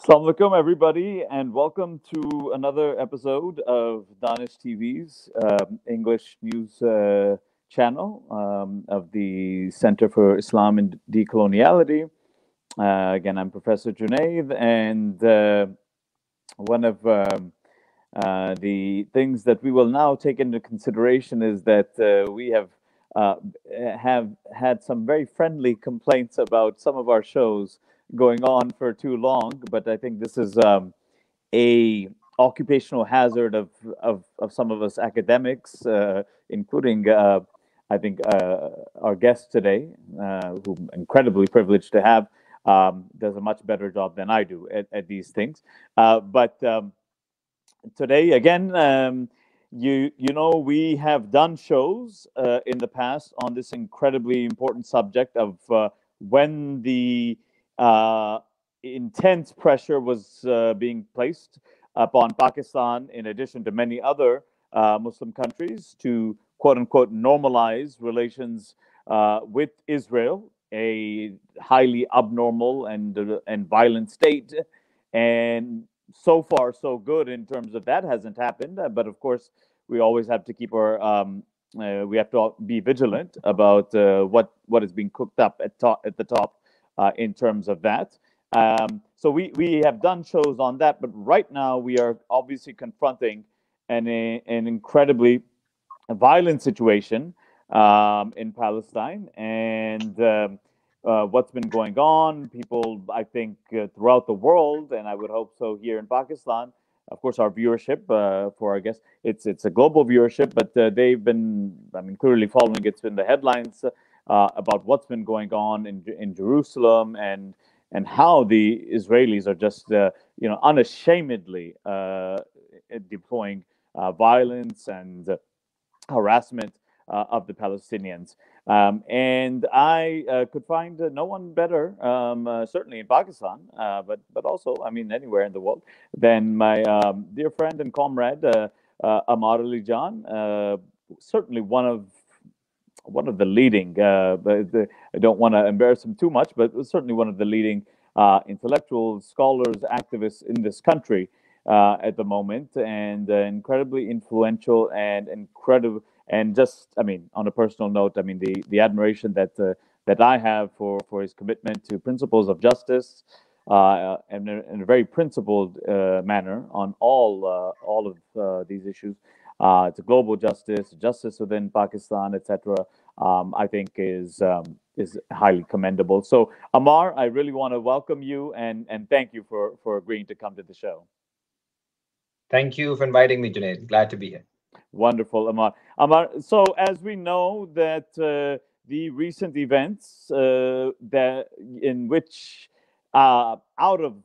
Assalamu alaikum, everybody, and welcome to another episode of Daanish TV's English news channel of the Center for Islam and Decoloniality. Again, I'm Professor Junaid, and one of the things that we will now take into consideration is that we uh, have had some very friendly complaints about some of our shows going on for too long, but I think this is a occupational hazard of some of us academics, including I think our guest today, who I'm incredibly privileged to have, does a much better job than I do at these things. But today, again, you know, we have done shows in the past on this incredibly important subject of when the intense pressure was being placed upon Pakistan, in addition to many other Muslim countries, to quote unquote normalize relations with Israel, a highly abnormal and violent state. And so far, so good in terms of that hasn't happened. But of course, we always have to keep our we have to be vigilant about what is being cooked up at the top in terms of that. So we have done shows on that, but right now we are obviously confronting an incredibly violent situation in Palestine, and what's been going on. People, I think, throughout the world, and I would hope so here in Pakistan. Of course, our viewership for our guests, it's a global viewership, but they've been, I mean, clearly following. It's been the headlines about what's been going on in Jerusalem and how the Israelis are just unashamedly deploying violence and harassment of the Palestinians. And I could find no one better, certainly in Pakistan, but also, I mean, anywhere in the world, than my dear friend and comrade Ammar Ali Jan. Certainly one of the leading. I don't want to embarrass him too much, but certainly one of the leading intellectuals, scholars, activists in this country at the moment, and incredibly influential and incredible. And just, I mean, on a personal note, I mean, the admiration that I have for his commitment to principles of justice and in a very principled manner on all of these issues, to global justice, justice within Pakistan, etc. I think is highly commendable. So, Ammar, I really want to welcome you and thank you for agreeing to come to the show. Thank you for inviting me, Junaid. Glad to be here. Wonderful, Ammar. Ammar, so as we know that the recent events that in which out of,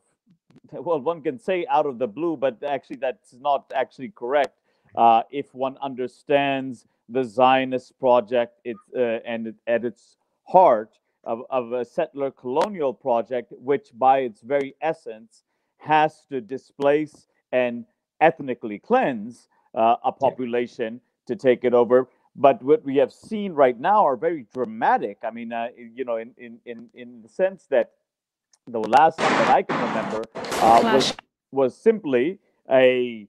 well, one can say out of the blue, but actually that's not actually correct. If one understands the Zionist project, at its heart of a settler colonial project, which by its very essence has to displace and ethnically cleanse a population to take it over. But what we have seen right now are very dramatic. I mean, in the sense that the last time that I can remember was simply the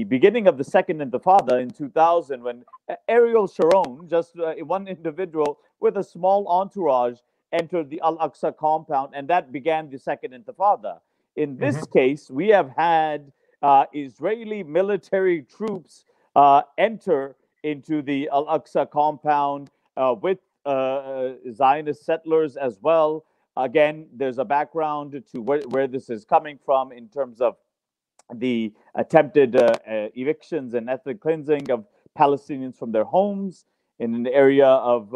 beginning of the Second Intifada in 2000, when Ariel Sharon, just one individual with a small entourage, entered the Al-Aqsa compound, and that began the Second Intifada. In this case, we have had Israeli military troops enter into the Al-Aqsa compound with Zionist settlers as well. Again, there's a background to where this is coming from in terms of the attempted evictions and ethnic cleansing of Palestinians from their homes in an area of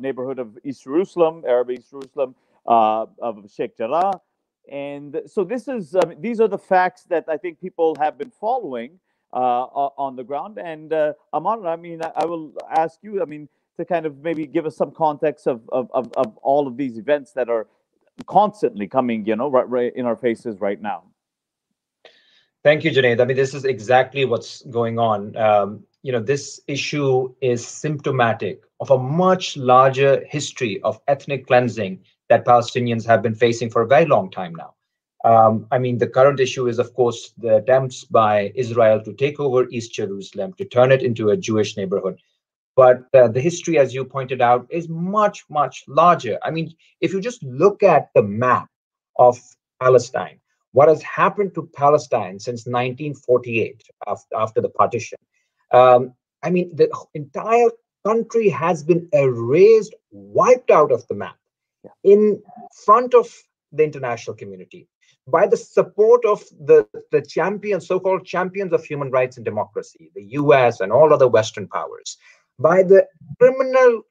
neighborhood of East Jerusalem, Arab East Jerusalem, of Sheikh Jarrah. And so these are the facts that I think people have been following on the ground. And Ammar, I mean, I will ask you, I mean, to kind of maybe give us some context of all of these events that are constantly coming, right in our faces right now. Thank you, Junaid. I mean, this is exactly what's going on. This issue is symptomatic of a much larger history of ethnic cleansing that Palestinians have been facing for a very long time now. I mean, the current issue is, of course, the attempts by Israel to take over East Jerusalem, to turn it into a Jewish neighborhood. But the history, as you pointed out, is much, much larger. I mean, if you just look at the map of Palestine, what has happened to Palestine since 1948, after the partition, I mean, the entire country has been erased, wiped out of the map in front of the international community by the support of the champions, so-called champions of human rights and democracy, the US and all other Western powers, by the criminal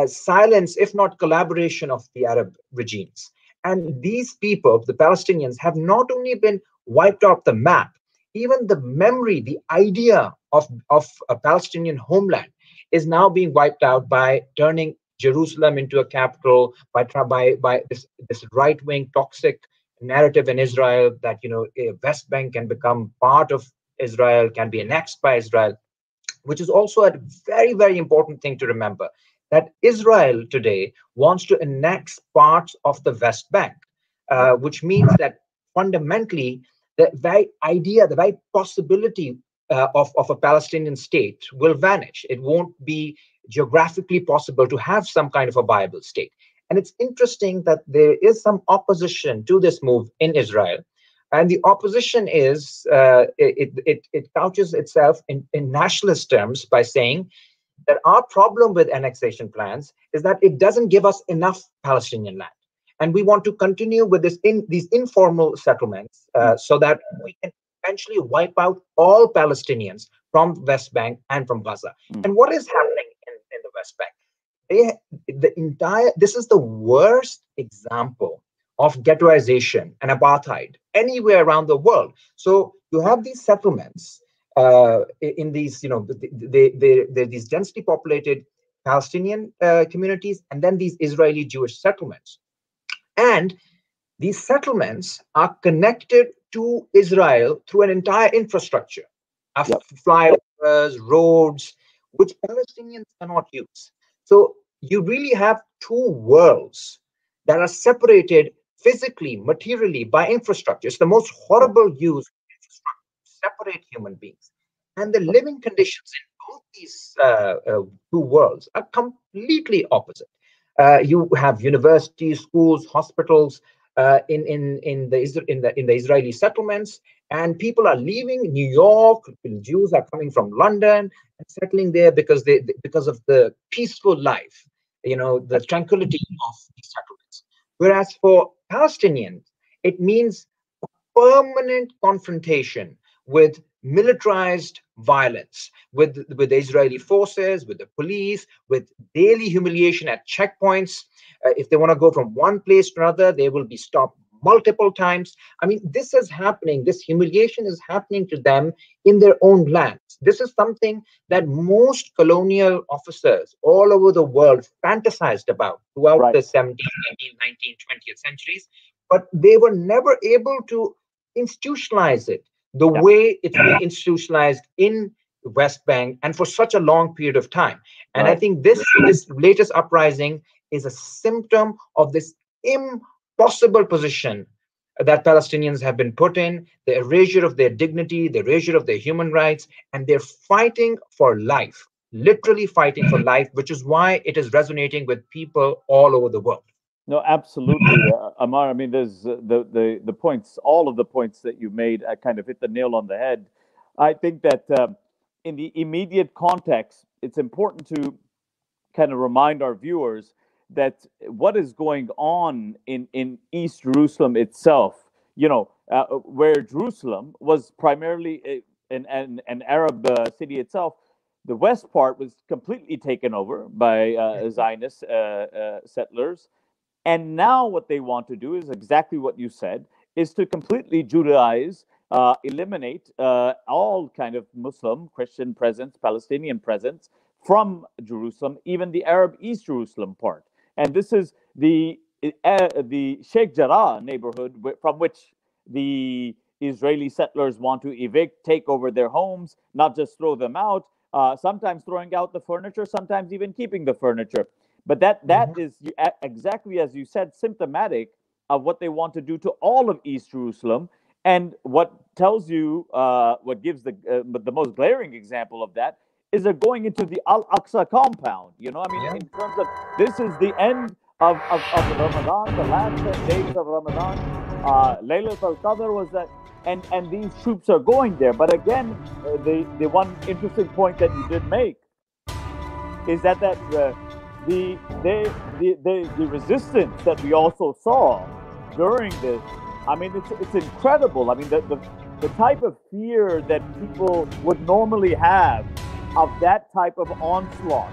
silence, if not collaboration, of the Arab regimes. And these people, the Palestinians, have not only been wiped off the map, even the memory, the idea of a Palestinian homeland is now being wiped out by turning Jerusalem into a capital, by this right-wing toxic narrative in Israel that, you know, a West Bank can become part of Israel, can be annexed by Israel, which is also a very, very important thing to remember, that Israel today wants to annex parts of the West Bank, which means that fundamentally the very idea, the very possibility of a Palestinian state will vanish. It won't be geographically possible to have some kind of a viable state. And it's interesting that there is some opposition to this move in Israel. And the opposition is, it couches itself in nationalist terms by saying that our problem with annexation plans is that it doesn't give us enough Palestinian land. And we want to continue with these informal settlements so that we can eventually wipe out all Palestinians from West Bank and from Gaza. And what is happening in the West Bank? This is the worst example of ghettoization and apartheid anywhere around the world. So you have these settlements in these, you know, they're these densely populated Palestinian communities, and then these Israeli Jewish settlements. And these settlements are connected to Israel through an entire infrastructure of flyovers, roads, which Palestinians cannot use. So you really have two worlds that are separated physically, materially by infrastructure. It's the most horrible use of infrastructure to separate human beings. And the living conditions in both these two worlds are completely opposite. You have universities, schools, hospitals in the Israeli settlements, and people are leaving New York. Jews are coming from London and settling there because of the peaceful life, you know, the tranquility of these settlements. Whereas for Palestinians, it means permanent confrontation with militarized violence, with the Israeli forces, with the police, with daily humiliation at checkpoints. If they want to go from one place to another, they will be stopped multiple times. I mean, this is happening. This humiliation is happening to them in their own lands. This is something that most colonial officers all over the world fantasized about throughout the 17th, 18th, 19th, 20th centuries, but they were never able to institutionalize it the way it's been institutionalized in the West Bank and for such a long period of time. And I think this latest uprising is a symptom of this impossible position that Palestinians have been put in, the erasure of their dignity, the erasure of their human rights, and they're fighting for life, literally fighting for life, which is why it is resonating with people all over the world. No, absolutely, Ammar. I mean, there's the points, all of the points that you made, I kind of hit the nail on the head. I think that in the immediate context, it's important to kind of remind our viewers that what is going on in East Jerusalem itself, you know, where Jerusalem was primarily an Arab city itself, the west part was completely taken over by Zionist settlers. And now what they want to do is exactly what you said, is to completely Judaize, eliminate all kind of Muslim, Christian presence, Palestinian presence from Jerusalem, even the Arab East Jerusalem part. And this is the Sheikh Jarrah neighborhood from which the Israeli settlers want to evict, take over their homes, not just throw them out, sometimes throwing out the furniture, sometimes even keeping the furniture. But that is exactly as you said, symptomatic of what they want to do to all of East Jerusalem. And what tells you, what gives the most glaring example of that is they're going into the Al-Aqsa compound. I mean, Yeah. in terms of this is the end of Ramadan, the last 10 days of Ramadan. Laylat al-Qadr was that, and these troops are going there. But again, the one interesting point that you did make is that the resistance that we also saw during this. I mean, it's incredible. I mean, the type of fear that people would normally have of that type of onslaught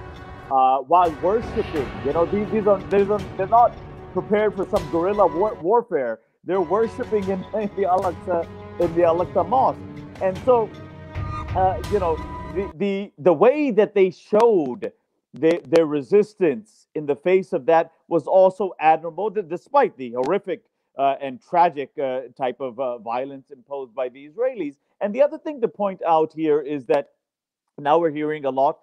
while worshiping. They're not prepared for some guerrilla warfare. They're worshiping in the Al-Aqsa mosque, and so the way that they showed their resistance in the face of that was also admirable, despite the horrific and tragic type of violence imposed by the Israelis. And the other thing to point out here is that now we're hearing a lot,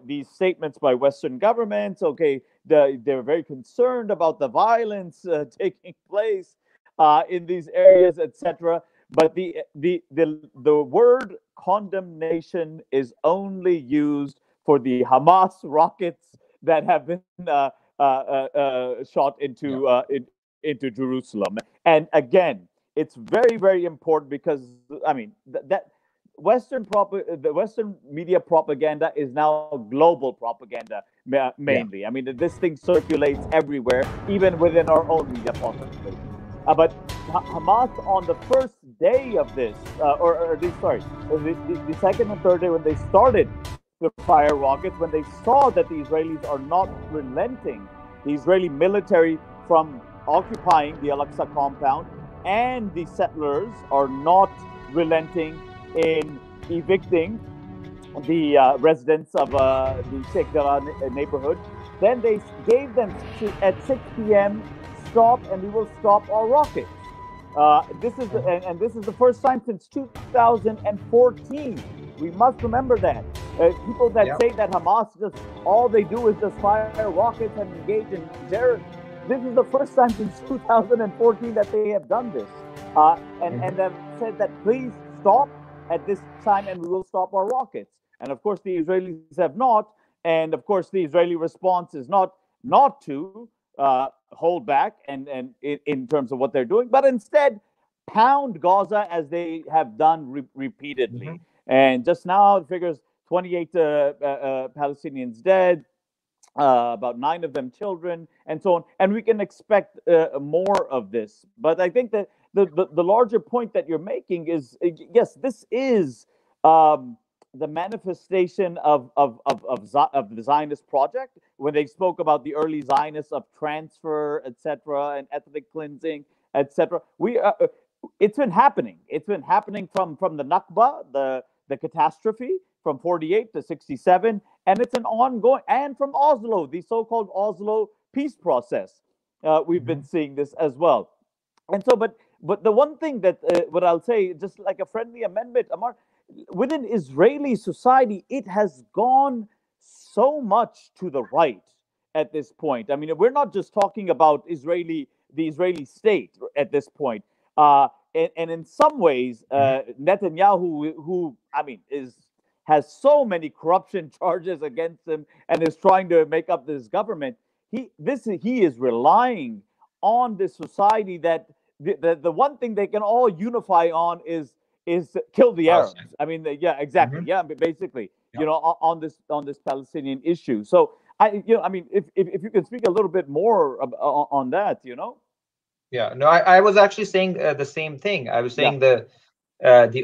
these statements by Western governments. Okay, they're very concerned about the violence taking place in these areas, etc. But the word condemnation is only used for the Hamas rockets that have been shot Yeah. into Jerusalem. And again, it's very, very important because I mean that the Western media propaganda is now global propaganda Yeah. mainly. I mean, this thing circulates everywhere, even within our own media population. But Hamas on the first day of this, the second and third day when they started to fire rockets, when they saw that the Israelis are not relenting, the Israeli military from occupying the Al-Aqsa compound, and the settlers are not relenting in evicting the residents of the Sheikh Jarrah neighborhood. Then they gave them at 6 p.m. stop, and we will stop all rockets. This is the first time since 2014. We must remember that. People that say that Hamas just all they do is just fire rockets and engage in terror. This is the first time since 2014 that they have done this, and they've said that please stop at this time and we will stop our rockets. And of course, the Israelis have not. And of course, the Israeli response is not to hold back and in terms of what they're doing, but instead pound Gaza as they have done repeatedly. And just now, it figures 28 Palestinians dead, about 9 of them children, and so on. And we can expect more of this. But I think that the larger point that you're making is yes, this is the manifestation of the Zionist project when they spoke about the early Zionists of transfer, etc., and ethnic cleansing, etc. It's been happening. It's been happening from the Nakba, the catastrophe from 48 to 67, and it's an ongoing, and from Oslo, the so-called Oslo peace process. We've been seeing this as well. And so, but the one thing that what I'll say, just like a friendly amendment, Ammar, within Israeli society, it has gone so much to the right at this point. I mean, we're not just talking about the Israeli state at this point. And in some ways, Netanyahu, who I mean, has so many corruption charges against him and is trying to make up this government. He is relying on this society that the one thing they can all unify on is kill the Arabs. I mean, yeah, exactly. Yeah, basically, on this Palestinian issue. So I mean, if you could speak a little bit more on that, Yeah, no, I was actually saying the same thing. I was saying the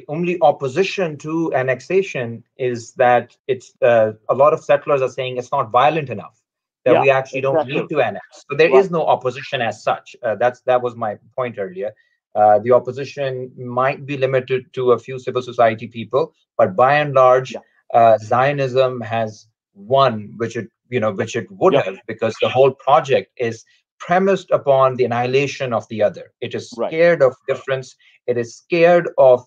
only opposition to annexation is that it's a lot of settlers are saying it's not violent enough, that we actually don't need to annex. So there is no opposition as such. That was my point earlier. The opposition might be limited to a few civil society people, but by and large, Zionism has won, which it would have, because the whole project is premised upon the annihilation of the other. It is scared of difference. It is scared of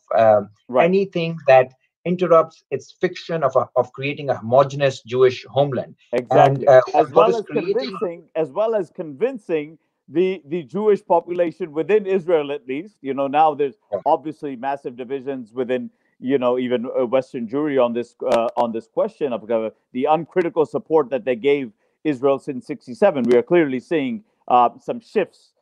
anything that interrupts its fiction of creating a homogeneous Jewish homeland. Exactly. And as well as convincing the Jewish population within Israel, at least. Now there's obviously massive divisions within, even Western Jewry on this question of the uncritical support that they gave Israel since '67. We are clearly seeing some shifts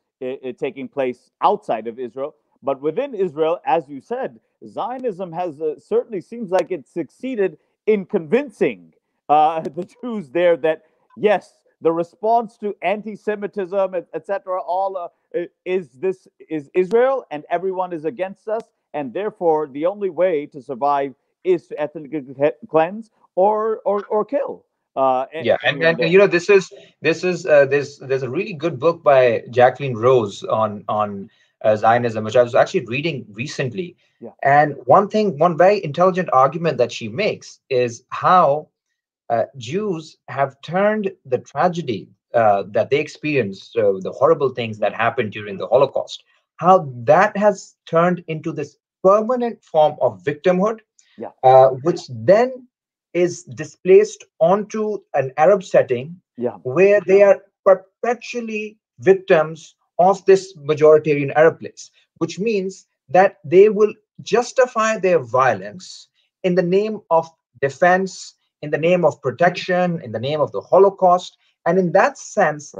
taking place outside of Israel, but within Israel, as you said, Zionism has certainly seems like it succeeded in convincing the Jews there that yes, the response to anti-Semitism, etc., all is Israel, and everyone is against us, and therefore the only way to survive is to ethnically cleanse or kill. Yeah, and there's a really good book by Jacqueline Rose on Zionism, which I was actually reading recently. Yeah. And one very intelligent argument that she makes is how Jews have turned the tragedy that they experienced, the horrible things that happened during the Holocaust, how that has turned into this permanent form of victimhood, which then is displaced onto an Arab setting, where they are perpetually victims of this majoritarian Arab place, which means that they will justify their violence in the name of defense, in the name of protection, in the name of the Holocaust. And in that sense,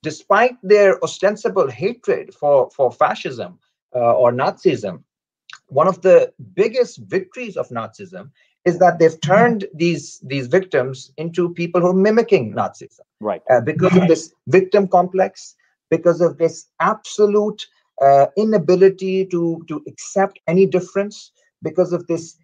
despite their ostensible hatred for fascism or Nazism, one of the biggest victories of Nazism is that they've turned these victims into people who are mimicking Nazism. Because of this victim complex, because of this absolute inability to accept any difference, because of this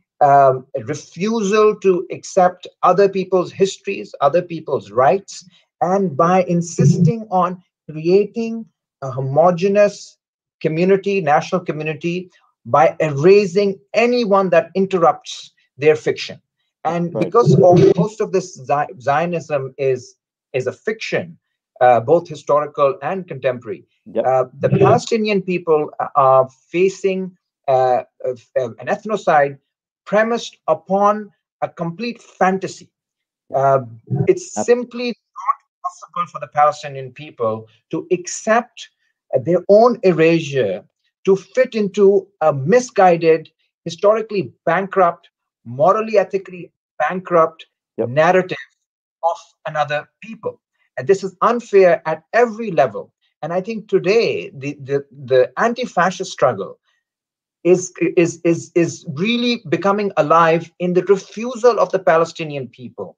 refusal to accept other people's histories, other people's rights, and by insisting on creating a homogeneous community, national community, by erasing anyone that interrupts their fiction. And because most of this Zionism is a fiction, both historical and contemporary, the Palestinian people are facing an ethnocide premised upon a complete fantasy. It's simply not possible for the Palestinian people to accept their own erasure to fit into a misguided, historically bankrupt, morally, ethically bankrupt narrative of another people. And this is unfair at every level. And I think today the anti-fascist struggle is really becoming alive in the refusal of the Palestinian people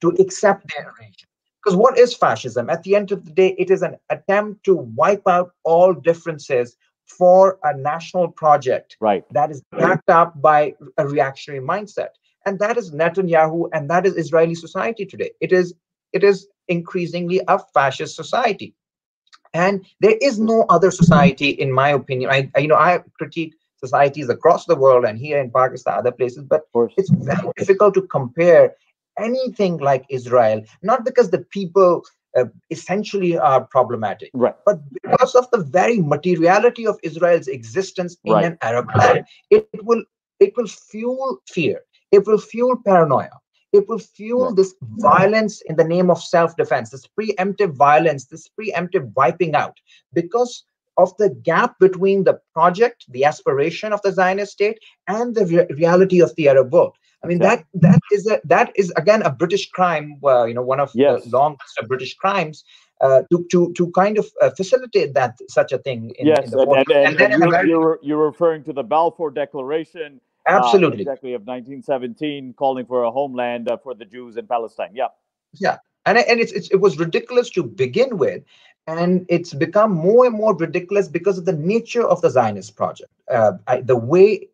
to accept their erasure. Because what is fascism? At the end of the day, it is an attempt to wipe out all differences for a national project that is backed up by a reactionary mindset. And that is Netanyahu, and that is Israeli society today. It is increasingly a fascist society. And there is no other society, in my opinion. I critique societies across the world and here in Pakistan, other places, but it's very difficult to compare anything like Israel, not because the people essentially are problematic, but because of the very materiality of Israel's existence in an Arab land. It will fuel fear. It will fuel paranoia. It will fuel this violence in the name of self-defense, this preemptive violence, this preemptive wiping out, because of the gap between the project, the aspiration of the Zionist state, and the reality of the Arab world. I mean, that is again a British crime. One of the long list of British crimes to kind of facilitate such a thing. In the you're referring to the Balfour Declaration. Absolutely. Exactly, of 1917, calling for a homeland for the Jews in Palestine. And it was ridiculous to begin with, and it's become more and more ridiculous because of the nature of the Zionist project. The way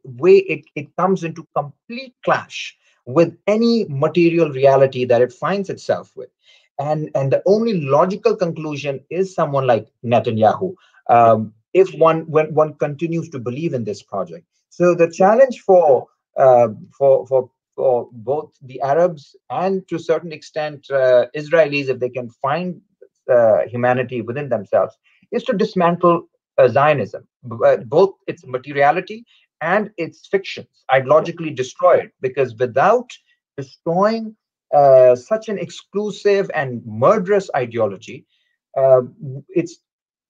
it comes into complete clash with any material reality that it finds itself with, and the only logical conclusion is someone like Netanyahu, when one continues to believe in this project. So the challenge for both the Arabs and to a certain extent Israelis, if they can find humanity within themselves, is to dismantle Zionism, both its materiality and its fictions, ideologically destroy it, because without destroying such an exclusive and murderous ideology, it's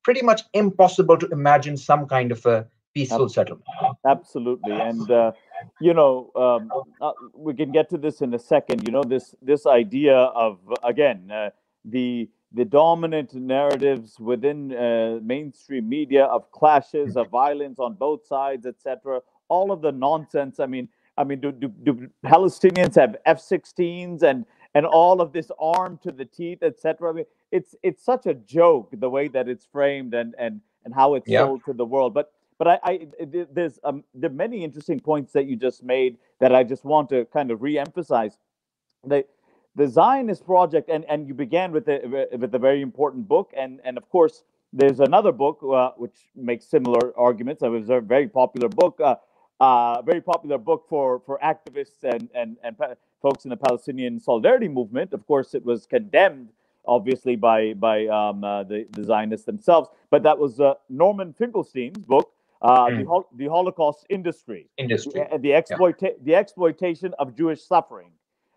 pretty much impossible to imagine some kind of a peaceful settlement. Absolutely, and we can get to this in a second. This idea of, again, the dominant narratives within mainstream media of clashes, of violence on both sides, etc. All of the nonsense. Do Palestinians have F-16s and all of this armed to the teeth, etc.? It's such a joke the way that it's framed and how it's Yeah. sold to the world. But there are many interesting points that you just made that I just want to kind of re-emphasize. The the Zionist project, and you began with a very important book, and of course there's another book which makes similar arguments. It was a very popular book, for activists and folks in the Palestinian solidarity movement. Of course, it was condemned obviously by the Zionists themselves, but that was Norman Finkelstein's book, the Holocaust Industry, Industry. the exploitation of Jewish suffering.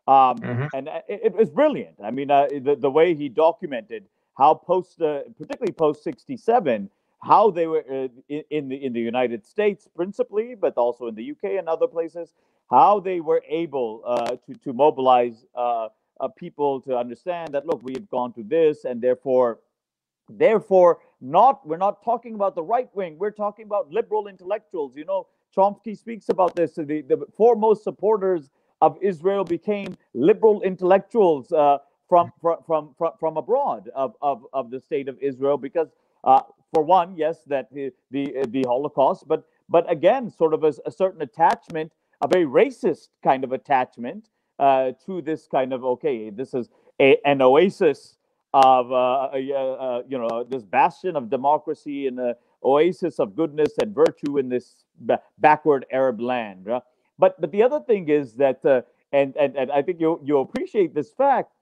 Mhm. And it was brilliant. I mean, the way he documented how particularly post 67, how they were in the United States principally, but also in the UK and other places, how they were able to mobilize people to understand that, look, we have gone through this, and therefore we're not talking about the right wing, we're talking about liberal intellectuals. Chomsky speaks about this. The foremost supporters of Israel became liberal intellectuals from abroad of the state of Israel, because for one, yes, that the Holocaust, but again, sort of a certain attachment, a very racist kind of attachment to this kind of, okay, this is an oasis of this bastion of democracy and an oasis of goodness and virtue in this backward Arab land. But the other thing is that, and I think you appreciate this fact,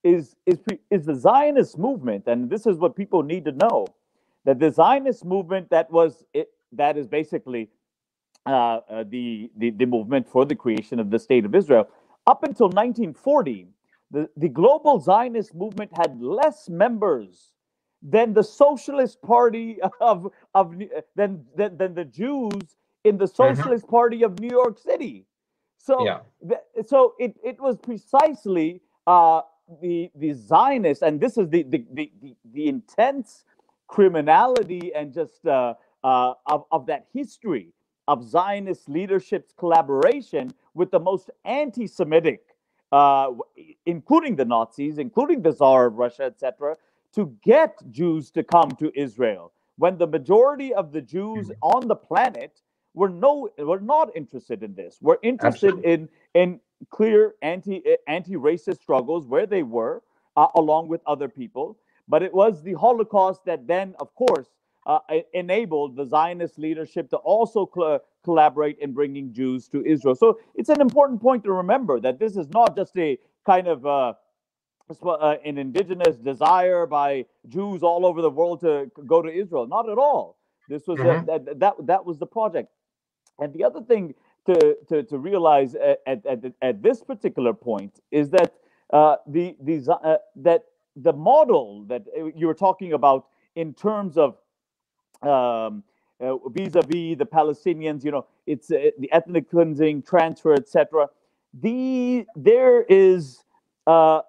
is the Zionist movement, and this is what people need to know, that the Zionist movement that is basically the movement for the creation of the state of Israel. Up until 1940, the global Zionist movement had less members than the Socialist Party than the Jews in the Mhm. Socialist Party of New York City. So Yeah. it was precisely the Zionists, and this is the intense criminality and just of that history of Zionist leadership's collaboration with the most anti-Semitic, uh, including the Nazis, including the Tsar of Russia, etc., to get Jews to come to Israel, when the majority of the Jews Mhm. on the planet were not interested in this. Were interested Absolutely. in clear anti-racist struggles where they were, along with other people. But it was the Holocaust that then, of course, enabled the Zionist leadership to also collaborate in bringing Jews to Israel. So it's an important point to remember that this is not just a kind of an indigenous desire by Jews all over the world to go to Israel. Not at all. This was Mhm. that was the project. And the other thing to realize at this particular point is that that the model that you were talking about in terms of vis-a-vis the Palestinians, it's the ethnic cleansing, transfer, etc. There is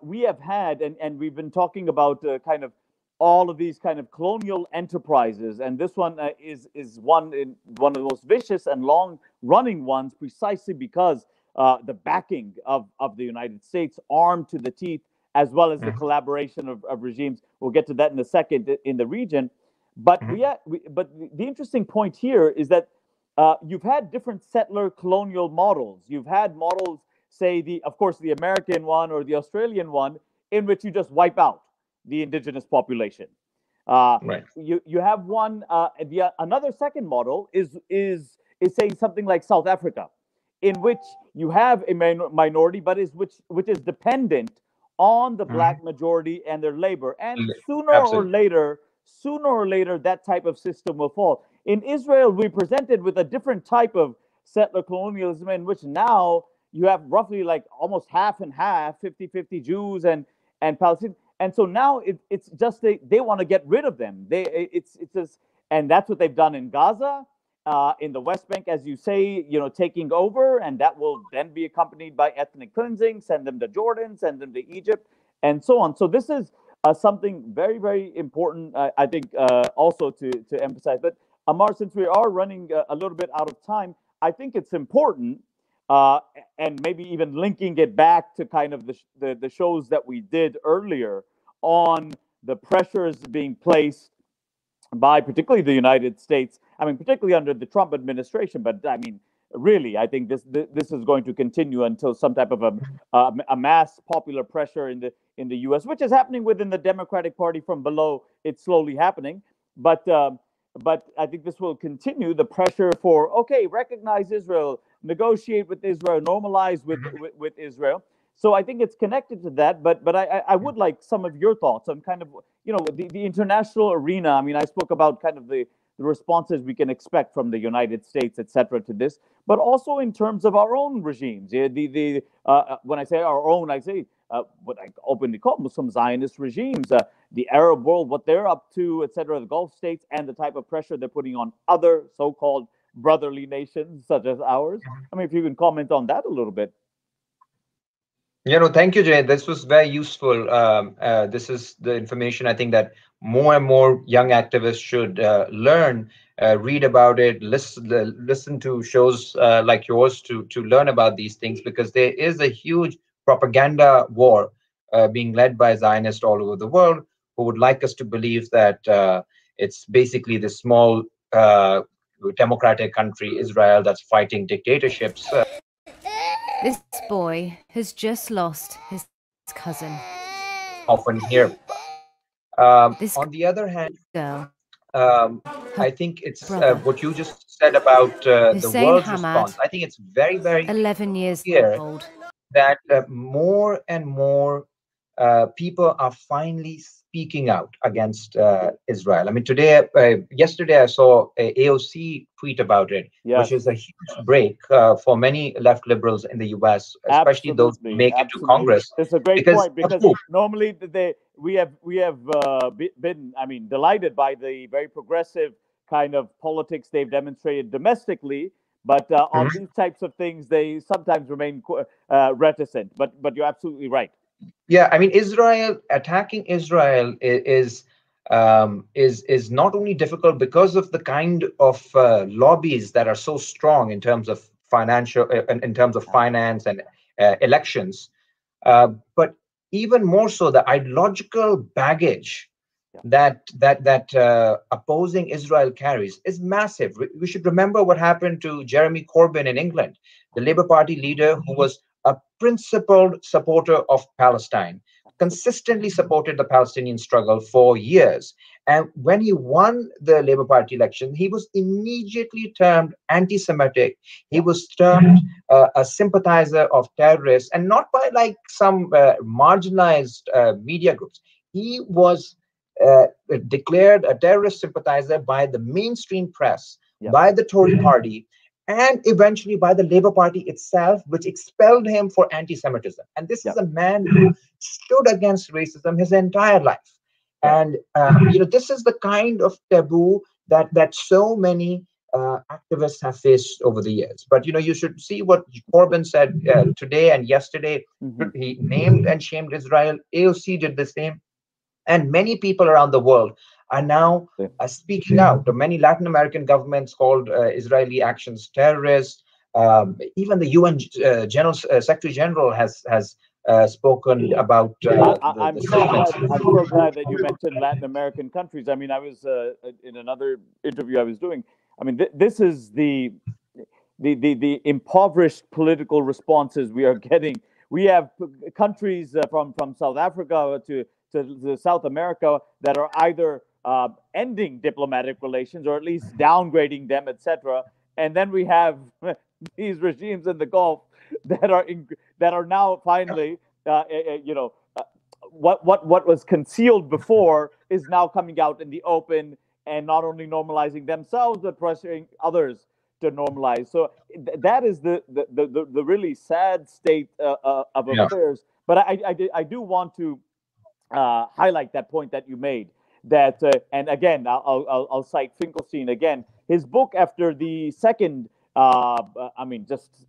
we have had, and we've been talking about kind of all of these kind of colonial enterprises, and this one is one of the most vicious and long-running ones, precisely because the backing of the United States, armed to the teeth, as well as the Mhm. collaboration of regimes. We'll get to that in a second in the region. But Mhm. but the interesting point here is that you've had different settler colonial models. You've had models, say of course, the American one or the Australian one, in which you just wipe out the indigenous population. Uh, Right. you have one. Another second model is saying something like South Africa, in which you have a minority, but which is dependent on the Mhm. black majority and their labor, and Absolutely. sooner or later, that type of system will fall. In Israel, we presented with a different type of settler colonialism, in which now you have roughly like almost half and half, 50-50 Jews and Palestinians. And so now it's just they want to get rid of them. It's just, and that's what they've done in Gaza, in the West Bank, as you say, taking over, and that will then be accompanied by ethnic cleansing, send them to Jordan, send them to Egypt, and so on. So this is something very, very important, I think, also to emphasize. But Ammar, since we are running a little bit out of time, I think it's important, and maybe even linking it back to kind of the shows that we did earlier on the pressures being placed by particularly the United States. I mean, particularly under the Trump administration, but I mean, really, I think this is going to continue until some type of a mass popular pressure in the U.S., which is happening within the Democratic Party from below. It's slowly happening, but I think this will continue. The pressure for, okay, recognize Israel, negotiate with Israel, normalize with Israel. So I think it's connected to that, but I would like some of your thoughts on kind of, the international arena. I mean, I spoke about kind of the responses we can expect from the United States, et cetera, to this, but also in terms of our own regimes. Yeah, when I say our own, I say what I openly call Muslim Zionist regimes, the Arab world, what they're up to, et cetera, the Gulf states, and the type of pressure they're putting on other so-called brotherly nations such as ours. I mean, if you can comment on that a little bit. Thank you, Junaid. This was very useful. This is the information I think that more and more young activists should learn, read about it, listen to shows like yours to learn about these things, because there is a huge propaganda war being led by Zionists all over the world, who would like us to believe that it's basically the small democratic country, Israel, that's fighting dictatorships. This boy has just lost his cousin. Often hear. On the other hand, girl, I think it's what you just said about the world's response. I think it's very, very 11 years old, that more and more people are finally speaking out against Israel. I mean, yesterday I saw a AOC tweet about it, which is a huge break for many left liberals in the US, especially those who make it to Congress. It's a great point, because normally we have been, I mean, delighted by the very progressive kind of politics they've demonstrated domestically, but on these types of things, they sometimes remain reticent. But you're absolutely right. Yeah, I mean, attacking Israel is not only difficult because of the kind of lobbies that are so strong in terms of in terms of finance and elections, but even more so the ideological baggage that opposing Israel carries is massive. We should remember what happened to Jeremy Corbyn in England, the Labour Party leader who was a principled supporter of Palestine, consistently supported the Palestinian struggle for years. And when he won the Labour Party election, he was immediately termed anti-Semitic. He was termed a sympathizer of terrorists, and not by like some marginalized media groups. He was declared a terrorist sympathizer by the mainstream press, by the Tory party, and eventually by the Labour Party itself, which expelled him for anti-Semitism. And this is a man who stood against racism his entire life. And this is the kind of taboo that so many activists have faced over the years. But you should see what Corbyn said today and yesterday. He named and shamed Israel. AOC did the same. And many people around the world are now speaking out. Many Latin American governments called Israeli actions terrorist. Even the UN General Secretary General has spoken about. I'm so glad that you mentioned Latin American countries. I mean, I was in another interview I was doing. I mean, this is the impoverished political responses we are getting. We have countries from South Africa to South America that are either ending diplomatic relations or at least downgrading them, etc. And then we have these regimes in the Gulf that are now finally, what was concealed before is now coming out in the open, and not only normalizing themselves but pressuring others to normalize. So that is the really sad state of affairs. But I do want to highlight that point that you made. That and again, I'll cite Finkelstein again. His book after the second, just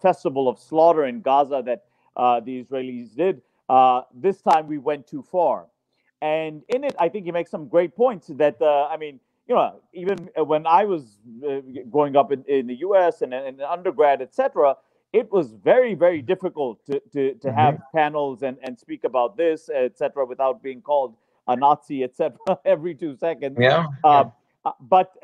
festival of slaughter in Gaza that the Israelis did. This time we went too far, and in it, I think he makes some great points. That even when I was growing up in the U.S. and undergrad, etc., it was very, very difficult to have panels and speak about this, etc., without being called a Nazi, etc., every 2 seconds. Yeah. But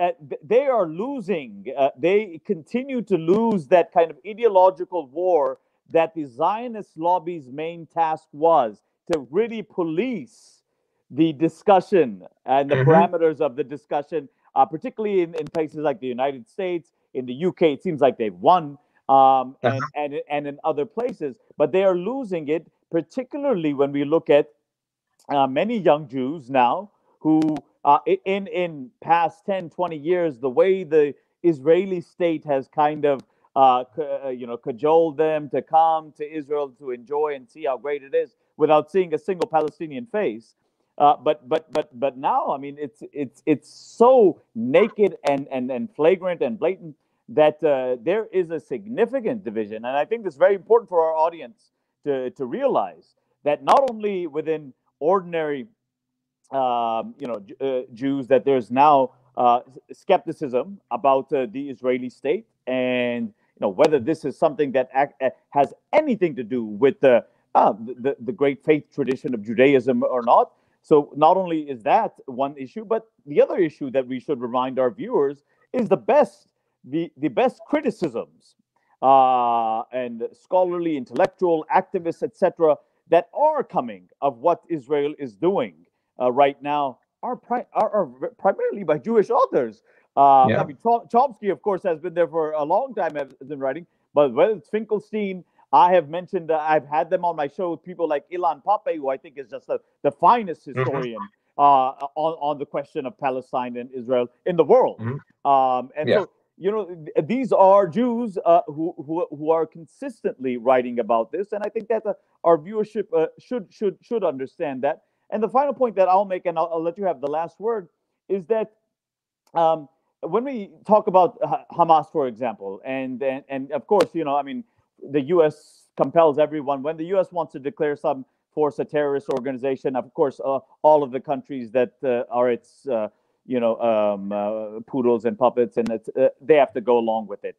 they are losing. They continue to lose that kind of ideological war that the Zionist lobby's main task was to really police the discussion and the parameters of the discussion, particularly in places like the United States. In the UK, it seems like they've won, and in other places. But they are losing it, particularly when we look at many young Jews now who, in past 10, 20 years, the way the Israeli state has kind of cajoled them to come to Israel to enjoy and see how great it is without seeing a single Palestinian face. But now, I mean, it's so naked and flagrant and blatant that there is a significant division, and I think it's very important for our audience to realize that not only within ordinary Jews, that there's now skepticism about the Israeli state, and whether this is something that has anything to do with the great faith tradition of Judaism or not. So not only is that one issue, but the other issue that we should remind our viewers is the best criticisms and scholarly, intellectual, activists, etc., that are coming of what Israel is doing right now are primarily by Jewish authors. I mean, Chomsky, of course, has been there for a long time, has been writing, but whether it's Finkelstein, I have mentioned, I've had them on my show with people like Ilan Pape, who I think is just the finest historian on the question of Palestine and Israel in the world. So, these are Jews who are consistently writing about this, and I think that our viewership should understand that. And the final point that I'll make, and I'll let you have the last word, is that when we talk about Hamas, for example, and of course, I mean, the U.S. compels everyone when the U.S. wants to declare some force a terrorist organization. Of course, all of the countries that are its poodles and puppets, and they have to go along with it.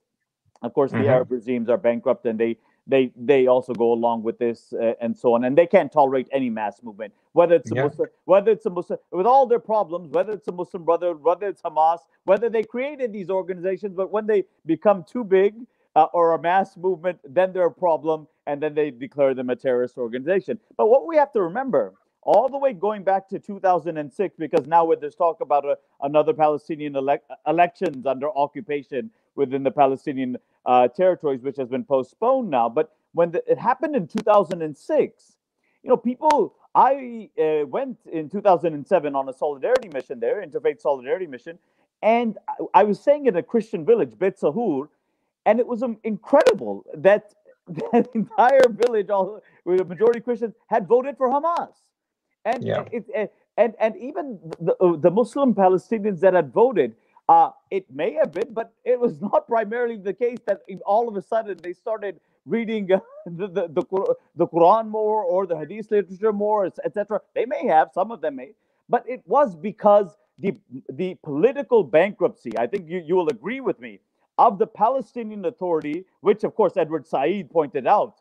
Of course, the Arab regimes are bankrupt, and they also go along with this, and so on. And they can't tolerate any mass movement, whether it's a Muslim, with all their problems, whether it's a Muslim Brotherhood, whether it's Hamas, whether they created these organizations, but when they become too big or a mass movement, then they're a problem, and then they declare them a terrorist organization. But what we have to remember, all the way going back to 2006, because now there's talk about another Palestinian elections under occupation within the Palestinian territories, which has been postponed now. But when it happened in 2006, I went in 2007 on a solidarity mission there, interfaith solidarity mission, and I was staying in a Christian village, Beit Sahur, and it was incredible that the entire village, with a majority Christians, had voted for Hamas. And and even the Muslim Palestinians that had voted, it may have been, but it was not primarily the case that all of a sudden they started reading the Quran more or the Hadith literature more, etc. They may have, some of them may, but it was because the political bankruptcy, I think you will agree with me, of the Palestinian Authority, which of course Edward Said pointed out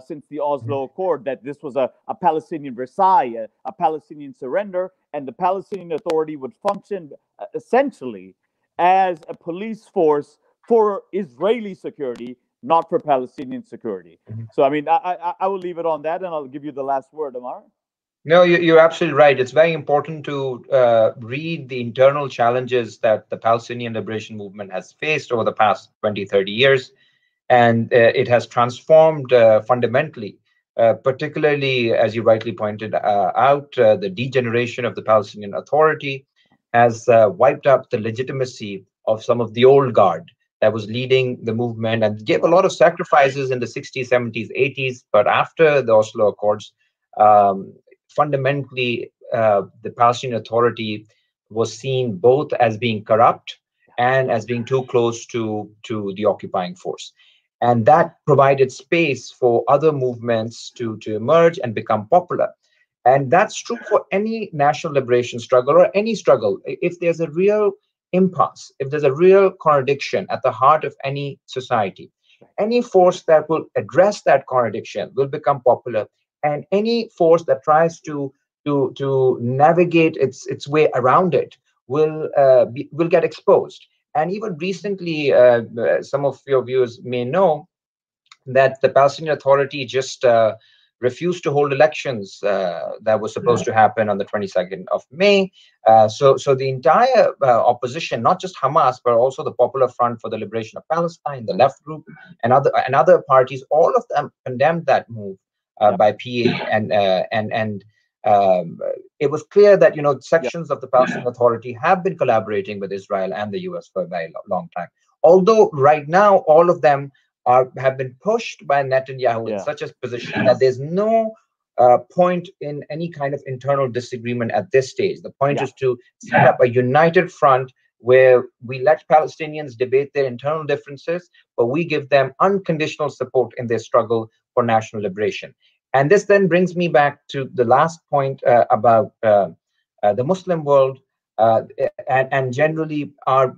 since the Oslo Accord, that this was a Palestinian Versailles, a Palestinian surrender, and the Palestinian Authority would function essentially as a police force for Israeli security, not for Palestinian security. So, I mean, I will leave it on that, and I'll give you the last word, Ammar. No, you're absolutely right. It's very important to read the internal challenges that the Palestinian liberation movement has faced over the past 20, 30 years. And it has transformed fundamentally, particularly, as you rightly pointed out, the degeneration of the Palestinian Authority has wiped out the legitimacy of some of the old guard that was leading the movement and gave a lot of sacrifices in the 60s, 70s, 80s. But after the Oslo Accords, fundamentally the Palestinian Authority was seen both as being corrupt and as being too close to the occupying force. And that provided space for other movements to emerge and become popular. And that's true for any national liberation struggle or any struggle. If there's a real impasse, if there's a real contradiction at the heart of any society, any force that will address that contradiction will become popular. And any force that tries to navigate its way around it will get exposed. And even recently, some of your viewers may know that the Palestinian Authority just refused to hold elections that was supposed to happen on the 22nd of May. So the entire opposition, not just Hamas, but also the Popular Front for the Liberation of Palestine, the Left Group, and other parties, all of them condemned that move by PA, and it was clear that sections of the Palestinian Authority have been collaborating with Israel and the US for a very long time. Although right now all of them have been pushed by Netanyahu in such a position that there's no point in any kind of internal disagreement at this stage. The point is to set up a united front where we let Palestinians debate their internal differences, but we give them unconditional support in their struggle for national liberation. And this then brings me back to the last point about the Muslim world and generally our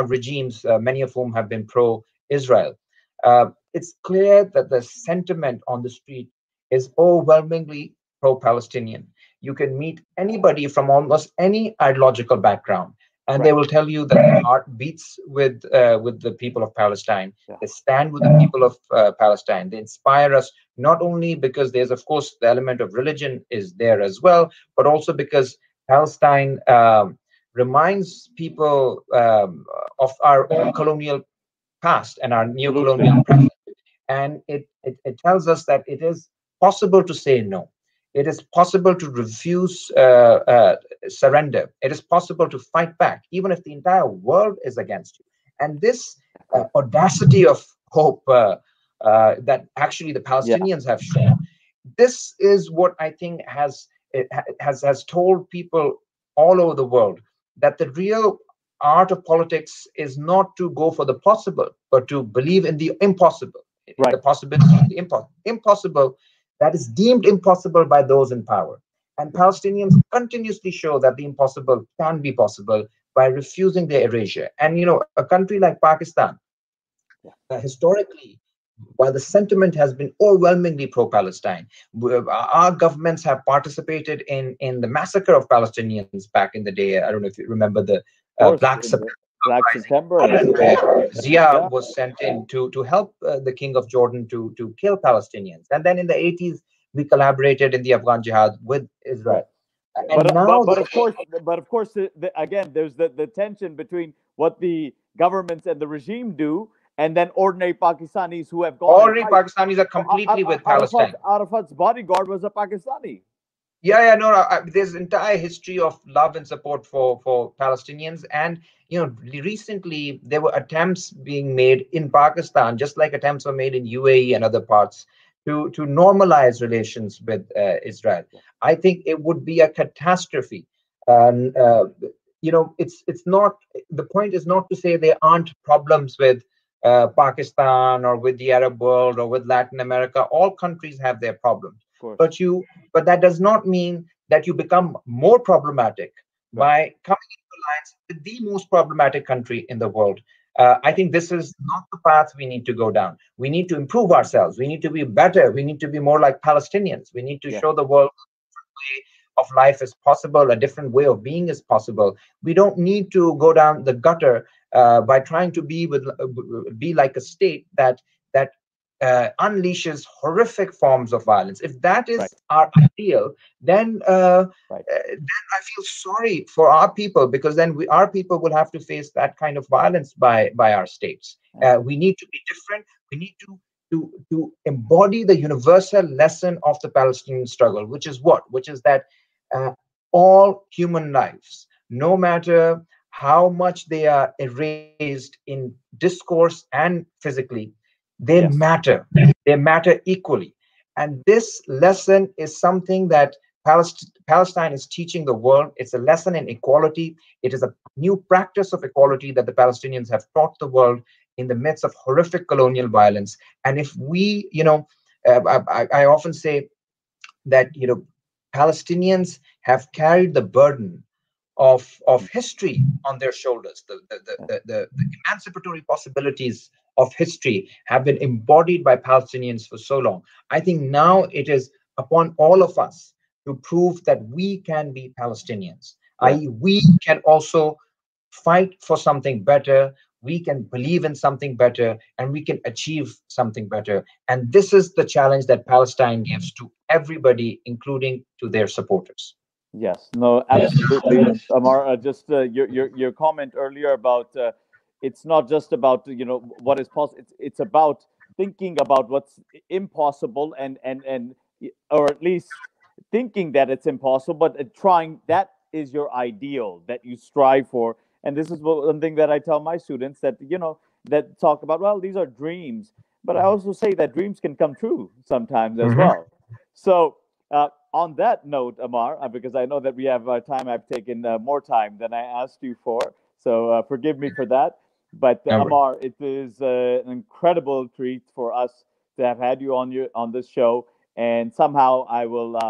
regimes, many of whom have been pro-Israel. It's clear that the sentiment on the street is overwhelmingly pro-Palestinian. You can meet anybody from almost any ideological background, and they will tell you that their heart beats with the people of Palestine. They stand with the people of Palestine. They inspire us not only because there's, of course, the element of religion is there as well, but also because Palestine reminds people of our own colonial past and our neo-colonial present. And it tells us that it is possible to say no. It is possible to refuse surrender. It is possible to fight back, even if the entire world is against you. And this audacity of hope that actually the Palestinians have shown, this is what I think has told people all over the world that the real art of politics is not to go for the possible, but to believe in the impossible, the possibility of the impossible that is deemed impossible by those in power. And Palestinians continuously show that the impossible can be possible by refusing their erasure. And a country like Pakistan, historically, while the sentiment has been overwhelmingly pro-Palestine, our governments have participated in the massacre of Palestinians back in the day. I don't know if you remember the Black September. Zia was sent in to help the King of Jordan to kill Palestinians. And then in the 80s, we collaborated in the Afghan Jihad with Israel. But of course, again, there's the tension between what the governments and the regime do, and then ordinary Pakistanis who have gone. Ordinary Pakistanis are completely with Palestine. Arafat's bodyguard was a Pakistani. There's an entire history of love and support for Palestinians. And, recently there were attempts being made in Pakistan, just like attempts were made in UAE and other parts, to normalize relations with Israel. I think it would be a catastrophe. It's not, the point is not to say there aren't problems with Pakistan or with the Arab world or with Latin America. All countries have their problems. But that does not mean that you become more problematic by coming into alliance with the most problematic country in the world. I think this is not the path we need to go down. We need to improve ourselves. We need to be better. We need to be more like Palestinians. We need to show the world a different way of life is possible, a different way of being is possible. We don't need to go down the gutter by trying to be like a state that unleashes horrific forms of violence. If that is our ideal, then I feel sorry for our people, because then our people will have to face that kind of violence by our states. We need to be different. We need to embody the universal lesson of the Palestinian struggle, which is what? Which is that all human lives, no matter how much they are erased in discourse and physically, they matter. They matter equally. And this lesson is something that Palestine is teaching the world. It's a lesson in equality. It is a new practice of equality that the Palestinians have taught the world in the midst of horrific colonial violence. And if we, I often say that, Palestinians have carried the burden of history on their shoulders. The emancipatory possibilities of history have been embodied by Palestinians for so long. I think now it is upon all of us to prove that we can be Palestinians, i.e., we can also fight for something better, we can believe in something better, and we can achieve something better. And this is the challenge that Palestine gives to everybody, including to their supporters. Yes, no, absolutely, Ammar. Just your comment earlier about it's not just about what is possible. It's about thinking about what's impossible and or at least thinking that it's impossible, but trying. That is your ideal that you strive for. And this is one thing that I tell my students that that talk about. Well, these are dreams, but I also say that dreams can come true sometimes as well. So. On that note, Ammar, because I know that we have time, I've taken more time than I asked you for, so forgive me for that. But Ammar, it is an incredible treat for us to have had you on this show, and somehow I will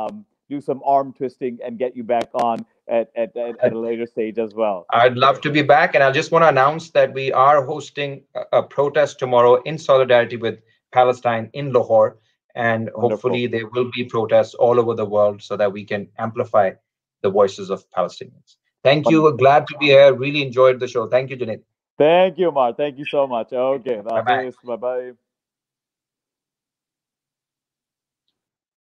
do some arm twisting and get you back on at a later stage as well. I'd love to be back, and I just want to announce that we are hosting a protest tomorrow in solidarity with Palestine in Lahore. And hopefully there will be protests all over the world so that we can amplify the voices of Palestinians. Thank you. Glad to be here. Really enjoyed the show. Thank you, Junaid. Thank you, Ammar. Thank you so much. Okay. Bye-bye. Bye-bye.